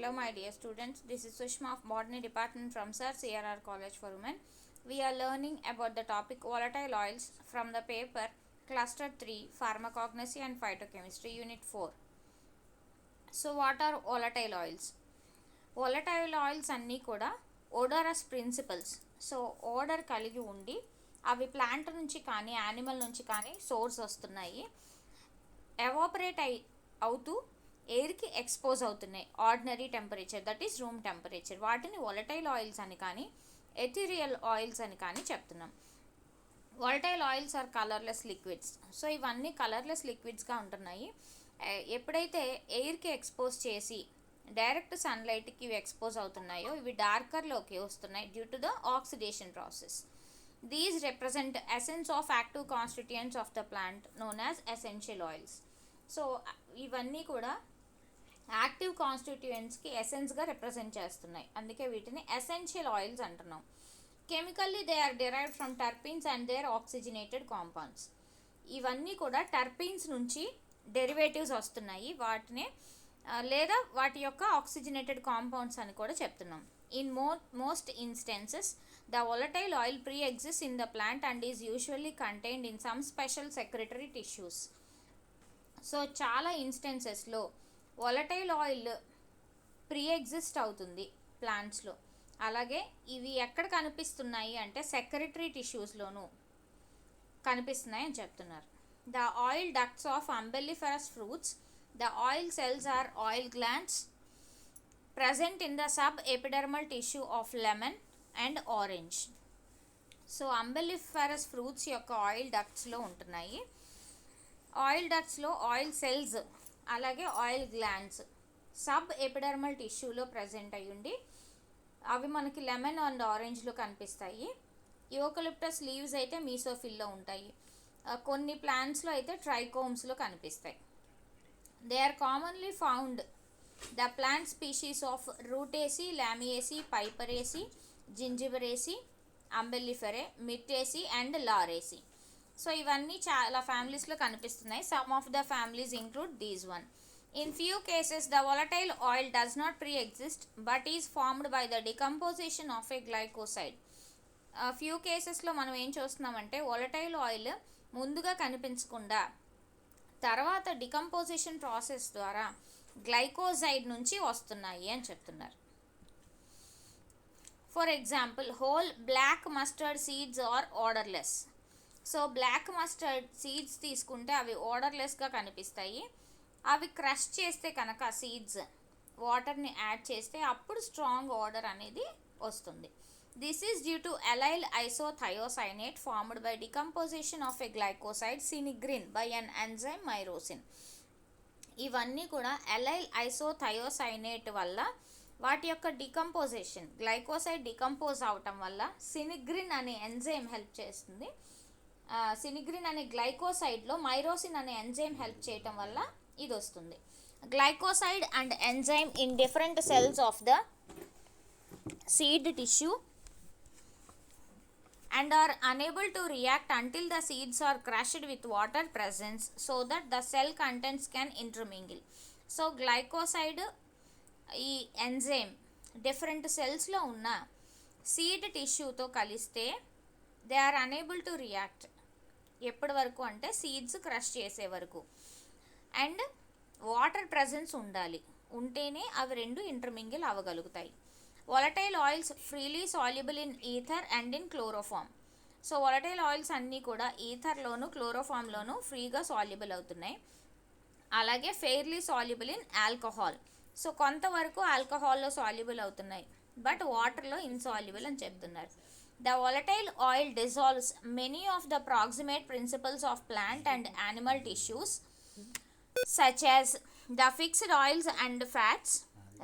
Hello my dear students, this is Sushma of Botany Department from Sir CRR College for Women. We are learning about the topic volatile oils from the paper Cluster 3 Pharmacognosy and Phytochemistry Unit 4. So what are volatile oils? Volatile oils అన్నీ కూడా odorous principles. So ఓడర్ కలిగి ఉండి అవి plant నుంచి కానీ animal నుంచి కానీ source వస్తున్నాయి, ఎవాపరేట్ అవుతూ ఎయిర్కి ఎక్స్పోజ్ అవుతున్నాయి ordinary temperature, that is room temperature. వాటిని వాలటైల్ ఆయిల్స్ అని కానీ ఎథీరియల్ ఆయిల్స్ అని కానీ చెప్తున్నాం. Volatile oils are colourless liquids. So ఇవన్నీ కలర్లెస్ లిక్విడ్స్గా ఉంటున్నాయి. ఎప్పుడైతే ఎయిర్కి ఎక్స్పోజ్ చేసి డైరెక్ట్ సన్లైట్కి ఇవి ఎక్స్పోజ్ అవుతున్నాయో ఇవి డార్కర్లోకి వస్తున్నాయి due to the oxidation process. These represent essence of active constituents of the plant known as essential oils. So ఇవన్నీ కూడా యాక్టివ్ కాన్స్టిట్యూయెంట్స్కి ఎసెన్స్గా రిప్రజెంట్ చేస్తున్నాయి, అందుకే వీటిని ఎసెన్షియల్ ఆయిల్స్ అంటున్నాం. Chemically they are derived from terpenes and their oxygenated compounds. ఇవన్నీ కూడా టర్పీన్స్ నుంచి డెరివేటివ్స్ వస్తున్నాయి, వాటిని లేదా వాటి యొక్క ఆక్సిజనేటెడ్ కాంపౌండ్స్ అని కూడా చెప్తున్నాం. In most instances the volatile oil pre-exists in the plant and is usually contained in some special secretory tissues. So చాలా ఇన్స్టెన్సెస్లో వాలటైల్ ఆయిల్ ప్రీ ఎగ్జిస్ట్ అవుతుంది ప్లాంట్స్లో. అలాగే ఇవి ఎక్కడ కనిపిస్తున్నాయి అంటే సెక్రటరీ టిష్యూస్లోనూ కనిపిస్తున్నాయి అని చెప్తున్నారు. The oil ducts of umbelliferous fruits, the oil cells or oil glands present in the subepidermal tissue of lemon and orange. So umbelliferous fruits యొక్క ఆయిల్ డక్ట్స్లో ఉంటున్నాయి. ఆయిల్ డక్ట్స్లో ఆయిల్ సెల్స్ అలాగే ఆయిల్ గ్లాండ్స్ సబ్ ఎపిడర్మల్ టిష్యూలో present అయ్యుండి అవి మనకి lemon and ఆరెంజ్లో కనిపిస్తాయి. యూకలిప్టస్ లీవ్స్ అయితే మీసోఫిల్లో ఉంటాయి, కొన్ని ప్లాంట్స్లో అయితే ట్రైకోమ్స్లో కనిపిస్తాయి. They are commonly found the plant species of Rutaceae, Lamiaceae, Piperaceae, Zingiberaceae, Umbelliferae, Myrtaceae and Lauraceae. So ఇవన్నీ చాలా ఫ్యామిలీస్లో కనిపిస్తున్నాయి. Some of the families include these one. In few cases the volatile oil does not pre-exist but is formed by the decomposition of a glycoside. Few కేసెస్లో మనం ఏం చూస్తున్నామంటే volatile oil ముందుగా కనిపించకుండా తర్వాత డికంపోజిషన్ ప్రాసెస్ ద్వారా గ్లైకోసైడ్ నుంచి వస్తున్నాయి అని చెప్తున్నారు. For example whole black mustard seeds are odourless. So black mustard seeds తీసుకుంటే అవి ఆర్డర్లెస్గా కనిపిస్తాయి. అవి క్రష్ చేస్తే కనుక సీడ్స్ వాటర్ని యాడ్ చేస్తే అప్పుడు స్ట్రాంగ్ ఆర్డర్ అనేది వస్తుంది. This is due to allyl isothiocyanate formed by decomposition of a glycoside sinigrin by an enzyme myrosin. ఇవన్నీ కూడా allyl isothiocyanate వల్ల వాటి యొక్క డికంపోజిషన్ గ్లైకోసైడ్ డికంపోజ్ అవటం వల్ల సినిగ్రిన్ అనే ఎంజైమ్ హెల్ప్ చేస్తుంది. సినిగ్రిన్ అనే గ్లైకోసైడ్లో మైరోసిన్ అనే ఎంజైమ్ హెల్ప్ చేయటం వల్ల ఇది వస్తుంది. Glycoside and enzyme in different cells of the seed tissue and are unable to react until the seeds are crushed with water presence so that the cell contents can intermingle. So glycoside ఈ enzyme different సెల్స్లో ఉన్న seed టిష్యూతో కలిస్తే they are unable to react. ఎప్పటి వరకు అంటే seeds crush చేసే వరకు, అండ్ వాటర్ ప్రెజెన్స్ ఉంటేనే అవి రెండు ఇంటర్మింగిల్ అవ్వగలుగుతాయి. Volatile oils freely soluble in ether and in chloroform. So volatile oils అన్నీ కూడా ఈథర్లోను క్లోరోఫామ్లోను ఫ్రీగా సాల్యుబుల్ అవుతున్నాయి. అలాగే fairly soluble in alcohol. So కొంతవరకు ఆల్కహాల్లో సాల్యుబుల్ అవుతున్నాయి, బట్ వాటర్లో ఇన్సాల్యుబుల్ అని చెప్తున్నారు. The volatile oil dissolves many of the proximate principles of plant and animal tissues such as the fixed oils and fats,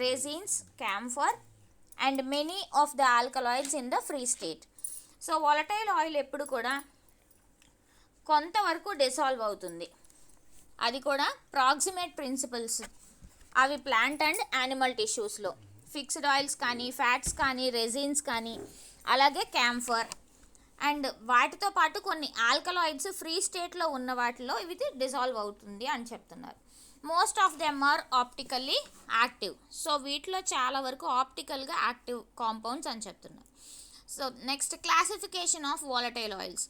resins, camphor and many of the alkaloids in the free state. So volatile oil ఎప్పుడు కూడా కొంతవరకు dissolve అవుతుంది, అది కూడా proximate principles అవి plant and animal టిష్యూస్లో fixed oils కానీ, fats కానీ, రెసిన్స్ కానీ, అలాగే క్యాంఫర్ అండ్ వాటితో పాటు కొన్ని ఆల్కలాయిడ్స్ ఫ్రీ స్టేట్లో ఉన్న వాటిలో ఇవి డిసాల్వ్ అవుతుంది అని చెప్తున్నారు. Most of them are optically active. So వీటిలో చాలా వరకు ఆప్టికల్గా యాక్టివ్ కాంపౌండ్స్ అని చెప్తున్నారు. So next, classification of volatile oils.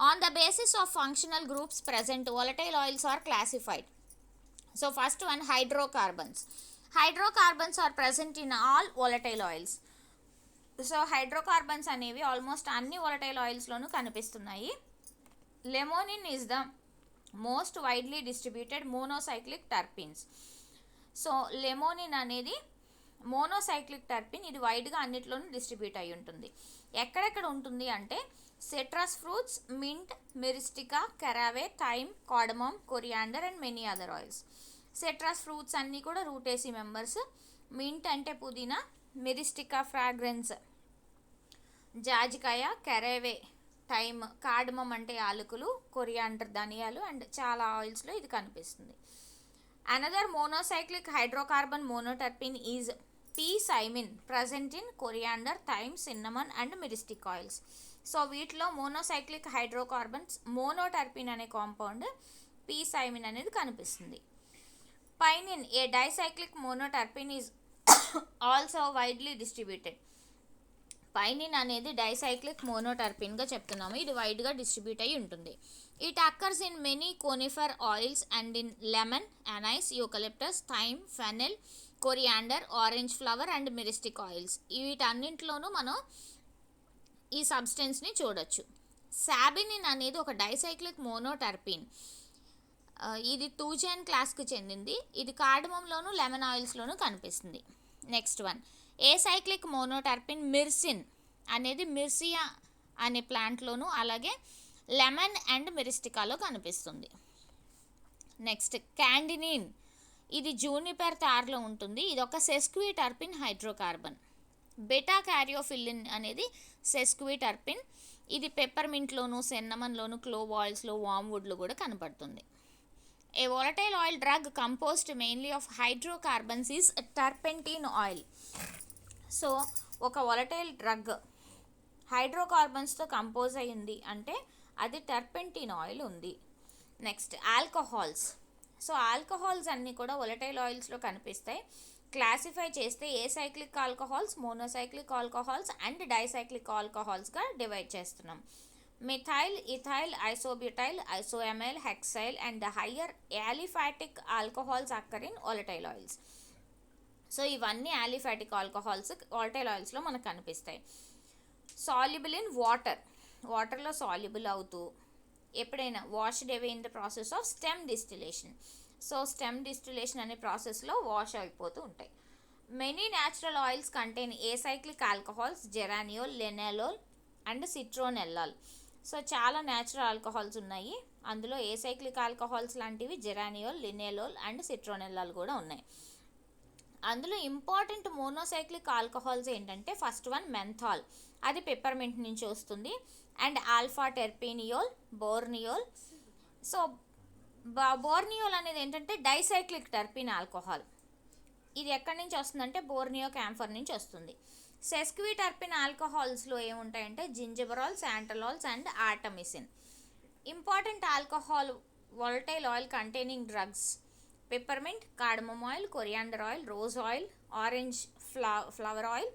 On the basis of functional groups present, volatile oils are classified. So first one, hydrocarbons. Hydrocarbons are present in all volatile oils. So hydrocarbons అనేవి almost అన్ని volatile ఆయిల్స్లోనూ కనిపిస్తున్నాయి. Limonene is the most widely distributed monocyclic terpenes. So limonene అనేది monocyclic టర్పిన్, ఇది వైడ్గా అన్నిట్లోనూ distribute అయి ఉంటుంది. ఎక్కడెక్కడ ఉంటుంది అంటే citrus fruits, mint, Myristica, caraway, thyme, cardamom, coriander and many other oils. Citrus fruits అన్నీ కూడా రూటేసీ మెంబర్స్. మింట్ అంటే పుదీనా, మిరిస్టికా ఫ్రాగ్రెన్స్ జాజికాయ, కెరావే థైమ్, కార్డమమ్ అంటే యాలకులు, కొరియాండర్ ధనియాలు అండ్ చాలా ఆయిల్స్లో ఇది కనిపిస్తుంది. Another monocyclic hydrocarbon monoterpene is p-cymine present in coriander, thyme, cinnamon and myristic oils. So వీటిలో మోనోసైక్లిక్ హైడ్రోకార్బన్స్ మోనోటర్పిన్ అనే కాంపౌండ్ p-cymine అనేది కనిపిస్తుంది. Pinene, a dicyclic monoterpene is also widely distributed. Pinene అనేది డైసైక్లిక్ మోనోటర్పిన్గా చెప్తున్నాము, ఇది వైడ్గా డిస్ట్రిబ్యూట్ అయి ఉంటుంది. It occurs in many conifer oils and in lemon, anise, eucalyptus, thyme, fennel, coriander, orange flower and myristic oils. వీటన్నింటిలోనూ మనం ఈ సబ్స్టెన్స్ని చూడొచ్చు. సాబినిన్ అనేది ఒక డైసైక్లిక్ మోనోటర్పిన్, ఇది టూజెన్ క్లాస్కి చెందింది. ఇది కార్డమంలోను, లెమన్ ఆయిల్స్లోనూ కనిపిస్తుంది. నెక్స్ట్ వన్, ఏసైక్లిక్ మోనోటర్పిన్ మిర్సిన్ అనేది మిర్సియా అనే ప్లాంట్లోను అలాగే లెమన్ అండ్ మిరిస్టికాలో కనిపిస్తుంది. నెక్స్ట్, క్యాండినిన్, ఇది జూనిపర్ తార్లో ఉంటుంది. ఇది ఒక సెస్క్విటర్పిన్ హైడ్రోకార్బన్. బెటా క్యారియోఫిల్లిన్ అనేది సెస్క్విటర్పిన్, ఇది పెప్పర్మింట్లోను, సెన్నమన్లోను, క్లోవ్ ఆయిల్స్లో, వామ్వుడ్లో కూడా కనపడుతుంది. ఏ volatile oil drug composed mainly of hydrocarbons is turpentine oil. So ఒక volatile drug హైడ్రోకార్బన్స్తో కంపోజ్ అయ్యింది అంటే అది టర్పెంటిన్ ఆయిల్ ఉంది. Next, alcohols. సో ఆల్కహాల్స్ అన్నీ కూడా volatile ఆయిల్స్లో కనిపిస్తాయి. క్లాసిఫై చేస్తే acyclic alcohols, monocyclic alcohols and dicyclic ఆల్కహాల్స్గా డివైడ్ చేస్తున్నాం. Methyl, ethyl, isobutyl, isoamyl, hexyl and higher aliphatic alcohols occur in volatile oils. So ఇవన్నీ యాలిఫాటిక్ ఆల్కహాల్స్ వాలటైల్ ఆయిల్స్లో మనకు కనిపిస్తాయి. సాల్యుబుల్ ఇన్ వాటర్, వాటర్లో సాల్యుబుల్ అవుతూ ఎప్పుడైనా washed away in the process of stem distillation. So steam distillation అనే ప్రాసెస్లో wash అయిపోతూ ఉంటాయి. Many natural oils contain acyclic alcohols, geraniol, linalool and citronellal. So చాలా న్యాచురల్ ఆల్కహాల్స్ ఉన్నాయి, అందులో ఏసైక్లిక్ ఆల్కహాల్స్ లాంటివి జెరానియోల్, లినేలోల్ అండ్ సిట్రోనెల్లాల్ కూడా ఉన్నాయి. అందులో ఇంపార్టెంట్ మోనోసైక్లిక్ ఆల్కహాల్స్ ఏంటంటే ఫస్ట్ వన్ మెంథాల్, అది పెప్పర్మెంట్ నుంచి వస్తుంది, and alpha terpineol, borneol. So borneol అనేది ఏంటంటే డైసైక్లిక్ టర్పిన్ ఆల్కహాల్, ఇది ఎక్కడి నుంచి వస్తుందంటే బోర్నియో క్యాంఫర్ నుంచి వస్తుంది. సెస్క్విటర్పిన్ ఆల్కహాల్స్లో ఏముంటాయంటే zingiberol, santalols and artemisin. Important alcohol volatile oil containing drugs peppermint, cardamom oil, coriander oil, rose oil, orange flower oil,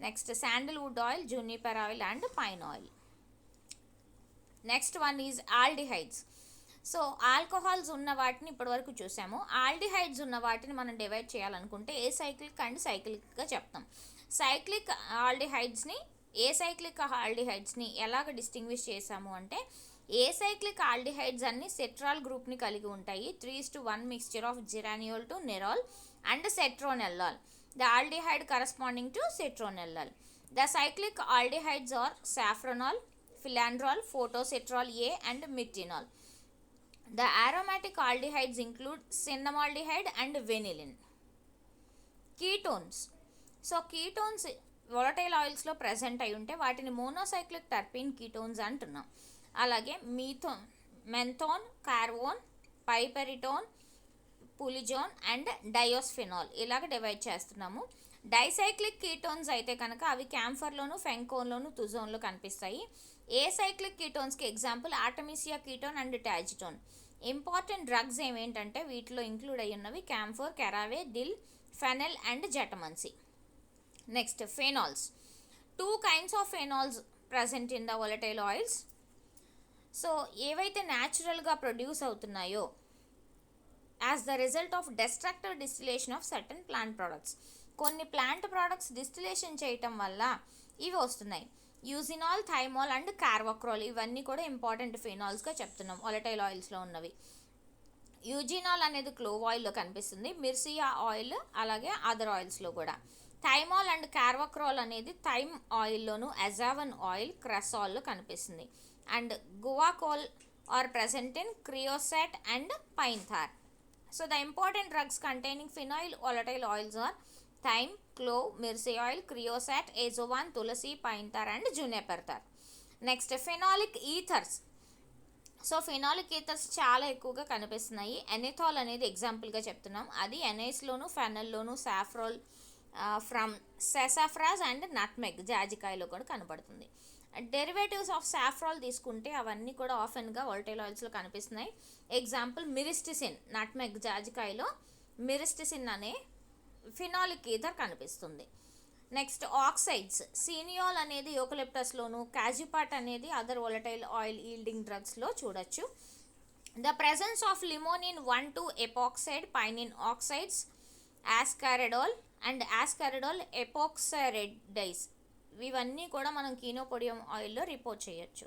next sandalwood oil, juniper oil and pine oil. Next one is aldehydes. So alcohols ఉన్న వాటిని ఇప్పటివరకు చూసాము. Aldehydes ఉన్న వాటిని మనం divide చేయాలనుకుంటే acyclic and సైక్లిక్గా చెప్తాం. Cyclic ఆల్డిహైడ్స్ని acyclic ఆల్డిహైడ్స్ని ఎలాగ డిస్టింగ్విష్ చేసాము అంటే ఏసైక్లిక్ ఆల్డిహైడ్స్ అన్ని సెట్రాల్ గ్రూప్ని కలిగి ఉంటాయి. 3:1 mixture of geraniol to neral and citronellal. The aldehyde corresponding to citronellal. The cyclic aldehydes are safranal, phellandral, photocitral A and methenal. The aromatic aldehydes include cinnamaldehyde and vanillin. Ketones. So ketones volatile ఆయిల్స్లో present అయి ఉంటే వాటిని monocyclic టర్పిన్ ketones అంటున్నాం. అలాగే మెంథోన్, కార్వోన్, పైపెరిటోన్, పులిజోన్ and డయోస్ఫినాల్ ఇలాగ divide చేస్తున్నాము. డైసైక్లిక్ ketones అయితే కనుక అవి క్యాంఫర్లోను, ఫెంకోన్లోను, తుజోన్లో కనిపిస్తాయి. ఏసైక్లిక్ కీటోన్స్కి example artemisia ketone and tagetone. Important drugs ఏమేంటంటే వీటిలో ఇంక్లూడ్ అయ్యి ఉన్నవి camphor, caraway, dill, fennel and jatamansi. Next phenols. 2 kinds of phenols present in the volatile oils. So ఏవైతే న్యాచురల్గా ప్రొడ్యూస్ అవుతున్నాయో as the result of destructive distillation of certain plant products, కొన్ని plant products distillation చేయటం వల్ల ఇవి వస్తున్నాయి. యూజినాల్, థైమాల్ అండ్ కార్వక్రోల్ ఇవన్నీ కూడా ఇంపార్టెంట్ ఫినాల్స్గా చెప్తున్నాం వొలటైల్ ఆయిల్స్లో ఉన్నవి. యూజినాల్ అనేది క్లోవ్ ఆయిల్లో కనిపిస్తుంది, మిర్సియా ఆయిల్ అలాగే అదర్ ఆయిల్స్లో కూడా. థైమాల్ అండ్ కార్వక్రోల్ అనేది థైమ్ ఆయిల్లోను, అజావన్ ఆయిల్, క్రెసాల్లో కనిపిస్తుంది. And guaiacol are present in creosote and pine tar. So the important drugs containing phenol volatile oils are thyme, clove, mirci oil, creosote, azovan, tulasi, pine tar and juniper tar. Next phenolic ఈథర్స్. So phenolic ఈథర్స్ చాలా ఎక్కువగా కనిపిస్తున్నాయి. ఎనెథాల్ అనేది ఎగ్జాంపుల్గా చెప్తున్నాం. అది ఎనైస్లోను, ఫెనల్లోను, సాఫ్రోల్ from సెసాఫ్రాజ్ and nutmeg జాజికాయలో కూడా కనబడుతుంది. Derivatives of సాఫ్రాల్ తీసుకుంటే అవన్నీ కూడా ఆఫెన్గా వోల్టైల్ ఆయిల్స్లో కనిపిస్తున్నాయి. ఎగ్జాంపుల్ మిరిస్టిసిన్, నట్మెగ్ జాజికాయలో మిరిస్టిసిన్ అనే ఫినాలిక్ ఈథర్ కనిపిస్తుంది. Next oxides. సీనియాల్ అనేది యూకలిప్టస్లోను, కాజిపాట్ అనేది అదర్ వోలటైల్ ఆయిల్ ఈల్డింగ్ డ్రగ్స్లో చూడొచ్చు. The presence of limonene 1,2 epoxide pinene oxides, ascaridole and ascaridole epoxides ఇవన్నీ కూడా మనం కీనోపోడియం ఆయిల్లో రిపోర్ట్ చేయొచ్చు.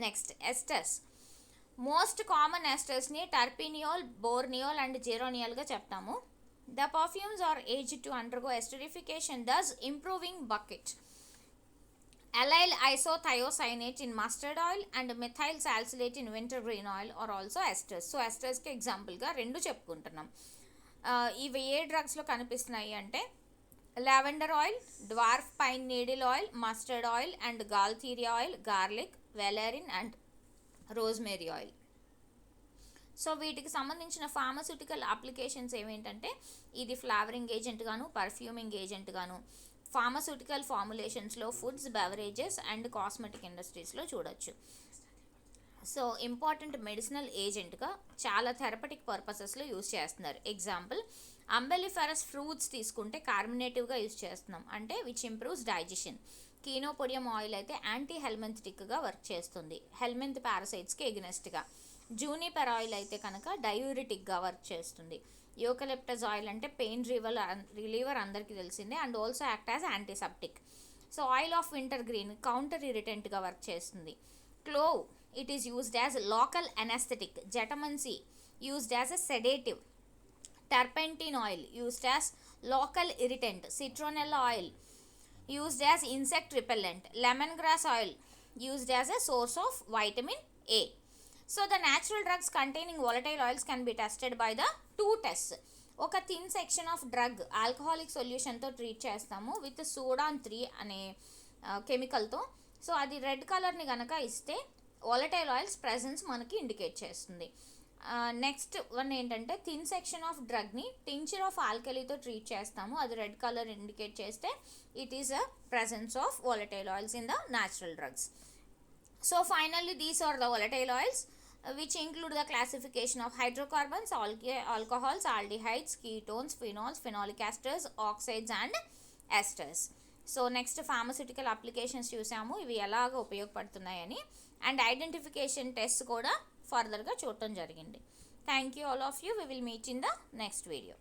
Next esters. మోస్ట్ కామన్ ఎస్టర్స్ని టర్పినియోల్, బోర్నియోల్ అండ్ జెరోనియోల్గా చెప్తాము. The perfumes are aged to undergo esterification thus improving bouquet. Allyl isothiocyanate in mustard oil and methyl salicylate in winter green oil are also esters. So ఎస్టర్స్కి ఎగ్జాంపుల్గా 2 చెప్పుకుంటున్నాం. ఇవి ఏ డ్రగ్స్లో కనిపిస్తున్నాయి అంటే lavender oil, dwarf pine needle oil, mustard oil and gaultheria oil, garlic, valerian and rosemary oil. So వీటికి సంబంధించిన ఫార్మస్యూటికల్ అప్లికేషన్స్ ఏమేంటంటే ఇది ఫ్లేవరింగ్ ఏజెంట్ గాను, పర్ఫ్యూమింగ్ ఏజెంట్ గాను, ఫార్మస్యూటికల్ ఫార్ములేషన్స్లో, ఫుడ్స్, బెవరేజెస్ అండ్ కాస్మెటిక్ ఇండస్ట్రీస్లో చూడొచ్చు. సో ఇంపార్టెంట్ మెడిసినల్ ఏజెంట్గా చాలా థెరపటిక్ పర్పసెస్లో యూజ్ చేస్తున్నారు. ఎగ్జాంపుల్ అంబెలిఫెరస్ ఫ్రూట్స్ తీసుకుంటే కార్మినేటివ్గా యూజ్ చేస్తున్నాం, అంటే which improves digestion. Chenopodium oil అయితే యాంటీ హెల్మెంథిటిక్గా వర్క్ చేస్తుంది, హెల్మెంత్ పారాసైట్స్కి ఎగ్నెస్ట్గా. జూనిపర్ ఆయిల్ అయితే కనుక డయూరిటిక్గా వర్క్ చేస్తుంది. యూకలిప్టస్ ఆయిల్ అంటే పెయిన్ రిలీవర్ అందరికీ తెలిసిందే and also act as antiseptic. So oil of wintergreen counter ఇరిటెంట్గా వర్క్ చేస్తుంది. Clove, it is used as local anesthetic. Jetamansi used as a sedative. Turpentine oil used as local irritant. Citronella oil used as insect repellent. Lemongrass oil used as a source of vitamin A. So the natural drugs containing volatile oils can be tested by the 2 tests. ఒక thin section of drug alcoholic సొల్యూషన్తో treat చేస్తాము with Sudan 3 అనే కెమికల్తో. So అది red కలర్ని కనుక ఇస్తే volatile oils presence మనకి ఇండికేట్ చేస్తుంది. నెక్స్ట్ వన్ ఏంటంటే థిన్ సెక్షన్ ఆఫ్ డ్రగ్ని టించర్ ఆఫ్ ఆల్కలీతో ట్రీట్ చేస్తాము, అది రెడ్ కలర్ ఇండికేట్ చేస్తే it is a presence of volatile oils in the natural drugs. So finally these are the volatile oils which include the classification of hydrocarbons, alcohols, aldehydes, ketones, phenols, phenolic esters, oxides and esters. So next pharmaceutical applications చూసాము, ఇవి ఎలాగ ఉపయోగపడుతున్నాయని, and identification test కూడా ఫర్దర్గా చూడటం జరిగింది. Thank you all of you. We will meet in the next video.